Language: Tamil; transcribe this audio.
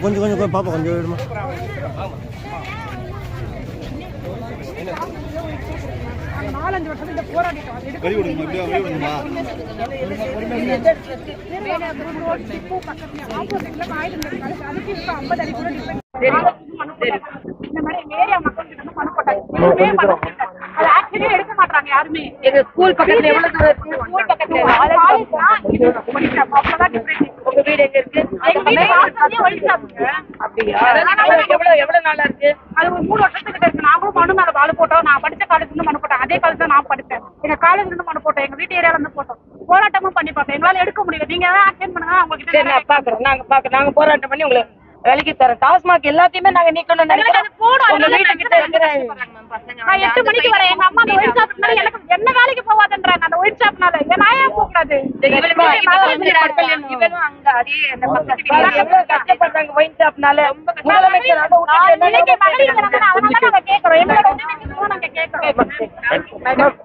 கொஞ்சம் கொஞ்சம் பாப்பா கொஞ்சம் விடுமா. நாலஞ்சு வருஷம் இந்த போராட்டம் இந்த மாதிரி ஏரியா மக்கள் கிட்ட மனு போட்டாங்க. அது ஆக்சுவலி எடுக்க மாட்டாங்க யாருமே. எங்க ஸ்கூல் பக்கத்துல எவ்வளவு தூரம் இருக்கு? ஸ்கூல் பக்கத்துல உங்க வீடு எங்க இருக்கு? அப்படியா? எவ்வளவு நாளா இருக்கு? அது ஒரு 3 வருஷத்துக்கிட்ட இருக்கு. நாங்களும் மனு மேல வாழ போட்டோம். நான் படிச்ச காலேஜ்ல இருந்து மனு போட்டேன். அதே காலேஜ் தான் நான் படிச்சேன். எங்க காலேஜ்ல இருந்து மனு போட்டோம். எங்க வீட்டு ஏரியால இருந்து போட்டோம். போராட்டமும் பண்ணி பார்த்தோம். எங்களால எடுக்க முடியல. நீங்க ஏதாவது ஆக்ஷன் பண்ணுங்க. அவங்க சரி நான் பாக்குறோம். நாங்க போராட்டம் பண்ணி உங்களுக்கு வேலைக்கு தரோம். டாஸ்மாக் எல்லாத்தையுமே நாங்க நீக்கணும்னு நினைக்கிறோம். உங்க வீட்டு கிட்ட இருக்கிற நான் 8 மணிக்கு வரேன். எங்க அம்மா அந்த ஒயிட் ஷாப்னால எனக்கு என்ன வேலைக்கு போவாதன்றாங்க. அந்த ஒயிட் ஷாப்னால நான் ஏன் போக கூடாது? இவனும் அங்க அதே அந்த பக்கத்து வீட்டுல எவ்வளவு கஷ்டப்படுறாங்க ஒயின் ஷாப்னால. முதலமைச்சர் அதனால நாங்க கேக்குறோம். எங்களோட உரிமைக்கு நாங்க கேக்குறோம்.